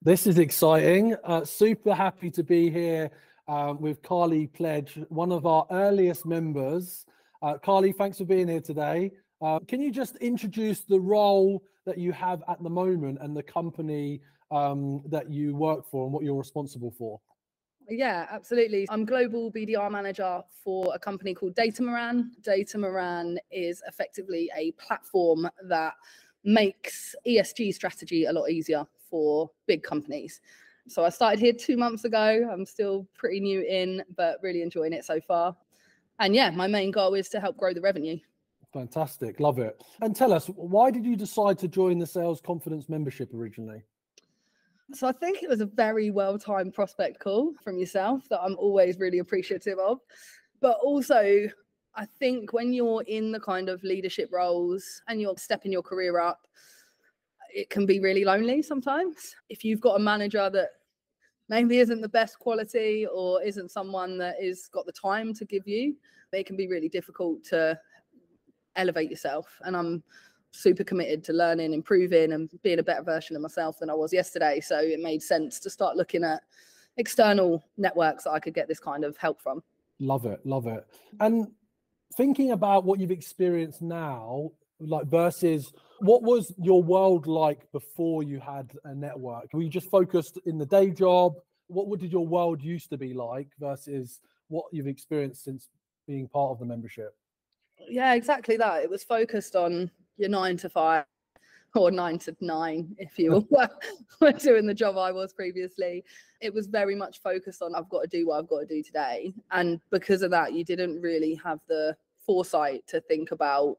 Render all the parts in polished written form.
This is exciting. Super happy to be here with Carly Pledge, one of our earliest members. Carly, thanks for being here today. Can you just introduce the role that you have at the moment and the company that you work for and what you're responsible for? Yeah, absolutely. I'm global BDR manager for a company called Datamaran. Datamaran is effectively a platform that makes ESG strategy a lot easier for big companies. So I started here 2 months ago. I'm still pretty new in, but really enjoying it so far. And yeah, my main goal is to help grow the revenue. Fantastic. Love it. And tell us, why did you decide to join the Sales Confidence membership originally? So I think it was a very well-timed prospect call from yourself that I'm always really appreciative of. But also, I think when you're in the kind of leadership roles and you're stepping your career up, it can be really lonely sometimes. If you've got a manager that maybe isn't the best quality or isn't someone that is got the time to give you, it can be really difficult to elevate yourself. And I'm super committed to learning, improving, and being a better version of myself than I was yesterday. So it made sense to start looking at external networks that I could get this kind of help from. Love it. Love it. And thinking about what you've experienced now, like versus what was your world like before you had a network? Were you just focused in the day job? What did your world used to be like versus what you've experienced since being part of the membership? Yeah, exactly that. It was focused on your 9 to 5 or 9 to 9 if you were doing the job I was previously. It was very much focused on I've got to do what I've got to do today. And because of that, you didn't really have the foresight to think about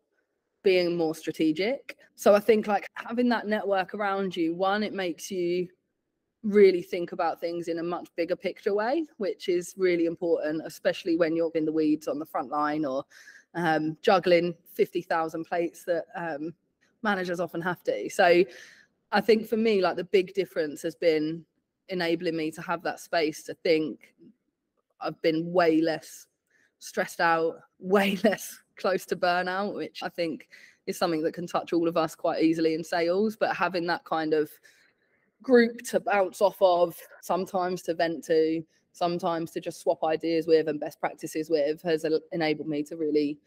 being more strategic. So I think like having that network around you, one, it makes you really think about things in a much bigger picture way, which is really important, especially when you're in the weeds on the front line or juggling 50,000 plates that managers often have to. So I think for me, like the big difference has been enabling me to have that space to think. I've been way less stressed out, way less close to burnout, which I think is something that can touch all of us quite easily in sales. But having that kind of group to bounce off of, sometimes to vent to, sometimes to just swap ideas with and best practices with, has enabled me to really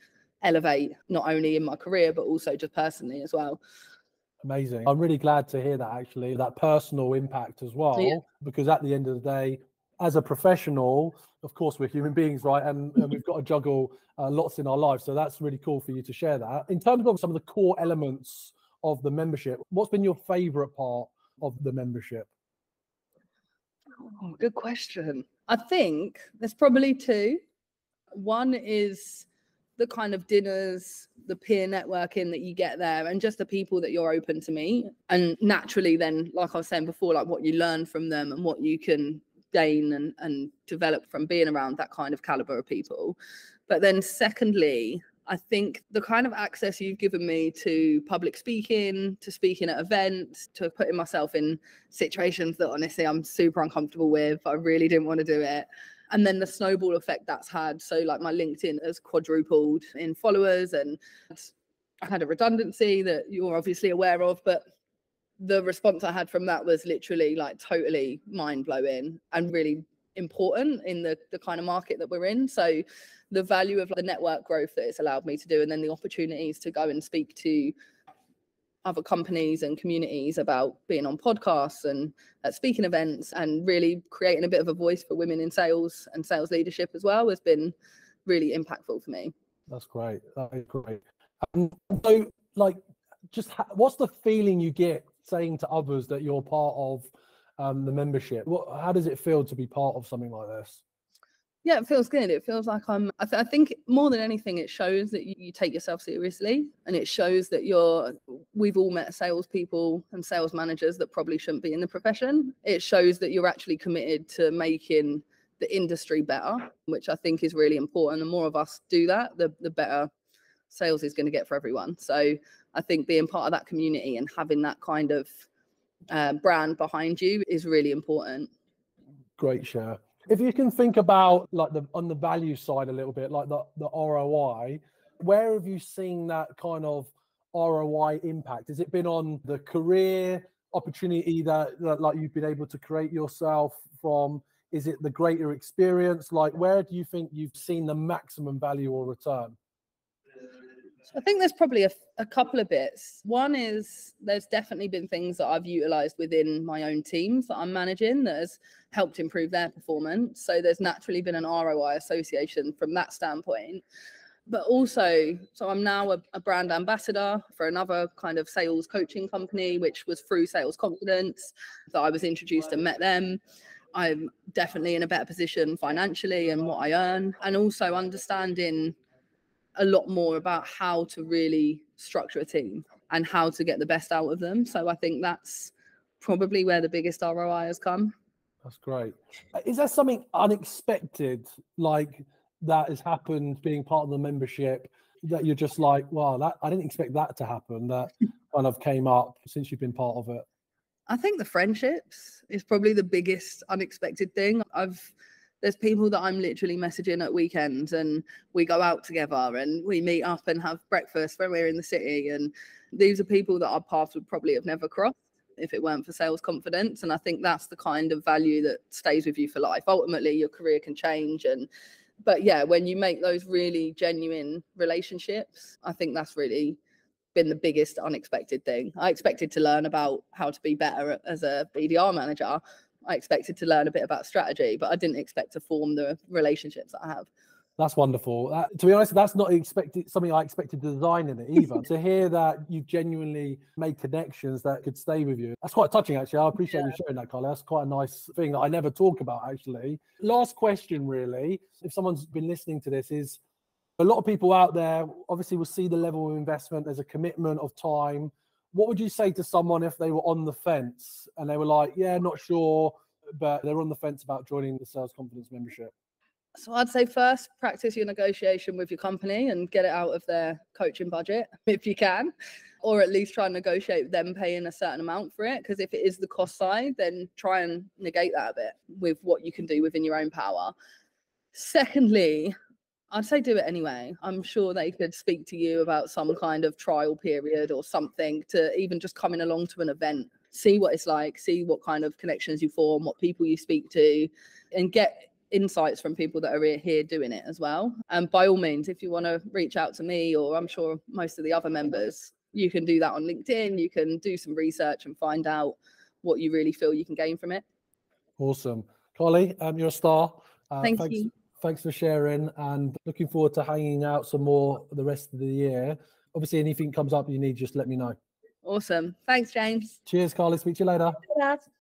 elevate, not only in my career, but also just personally as well. Amazing. I'm really glad to hear that, actually, that personal impact as well, because at the end of the day, as a professional, of course, we're human beings, right? And we've got to juggle lots in our lives. So that's really cool for you to share that. In terms of some of the core elements of the membership, what's been your favorite part of the membership? Oh, good question. I think there's probably two. One is the kind of dinners, the peer networking that you get there, and just the people that you're open to meet. And naturally then, like I was saying before, like what you learn from them and what you can gain and develop from being around that kind of caliber of people. But then secondly, I think the kind of access you've given me to public speaking, to speaking at events, to putting myself in situations that honestly I'm super uncomfortable with, I really didn't want to do it. And then the snowball effect that's had. So like my LinkedIn has quadrupled in followers, and I had a redundancy that you're obviously aware of, but the response I had from that was literally like totally mind-blowing and really important in the kind of market that we're in. So the value of the network growth that it's allowed me to do, and then the opportunities to go and speak to other companies and communities about being on podcasts and at speaking events and really creating a bit of a voice for women in sales and sales leadership as well has been really impactful for me. That's great. That is great. So like, just what's the feeling you get saying to others that you're part of the membership? How does it feel to be part of something like this? Yeah, it feels good. It feels like I think more than anything, it shows that you take yourself seriously, and it shows that we've all met salespeople and sales managers that probably shouldn't be in the profession. It shows that you're actually committed to making the industry better, which I think is really important. The more of us do that, the better sales is going to get for everyone. So I think being part of that community and having that kind of brand behind you is really important. Great share. If you can think about like on the value side a little bit, like the ROI, where have you seen that kind of ROI impact? Has it been on the career, opportunity that like you've been able to create yourself from? Is it the greater experience? Like, where do you think you've seen the maximum value or return? I think there's probably a couple of bits. One is there's definitely been things that I've utilized within my own teams that I'm managing that has helped improve their performance. So there's naturally been an ROI association from that standpoint. But also, so I'm now a brand ambassador for another kind of sales coaching company, which was through Sales Confidence that I was introduced and met them. I'm definitely in a better position financially and what I earn, and also understanding a lot more about how to really structure a team and how to get the best out of them. So I think that's probably where the biggest ROI has come. That's great. Is there something unexpected like that has happened being part of the membership that you're just like, wow, that I didn't expect that to happen, that kind of came up since you've been part of it? I think the friendships is probably the biggest unexpected thing. There's people that I'm literally messaging at weekends, and we go out together and we meet up and have breakfast when we're in the city. And these are people that our paths would probably have never crossed if it weren't for Sales Confidence. And I think that's the kind of value that stays with you for life. Ultimately, your career can change. But yeah, when you make those really genuine relationships, I think that's really been the biggest unexpected thing. I expected to learn about how to be better as a BDR manager. I expected to learn a bit about strategy, but I didn't expect to form the relationships that I have. That's wonderful. To be honest, that's not something I expected to design in it either. To hear that you've genuinely made connections that could stay with you, that's quite touching, actually. I appreciate you sharing that, Carly. That's quite a nice thing that I never talk about, actually. Last question, really, if someone's been listening to this, is a lot of people out there obviously will see the level of investment. There's a commitment of time. What would you say to someone if they were on the fence and they were like, yeah, not sure, but they're on the fence about joining the Sales Confidence membership? So I'd say first, practice your negotiation with your company and get it out of their coaching budget if you can, or at least try and negotiate them paying a certain amount for it. Because if it is the cost side, then try and negate that a bit with what you can do within your own power. Secondly, I'd say do it anyway. I'm sure they could speak to you about some kind of trial period or something, to even just coming along to an event, see what it's like, see what kind of connections you form, what people you speak to, and get insights from people that are here doing it as well. And by all means, if you want to reach out to me, or I'm sure most of the other members, you can do that on LinkedIn. You can do some research and find out what you really feel you can gain from it. Awesome. Carly, you're a star. Thank you. Thanks for sharing, and looking forward to hanging out some more the rest of the year. Obviously, anything comes up you need, just let me know. Awesome. Thanks, James. Cheers, Carly. Speak to you later.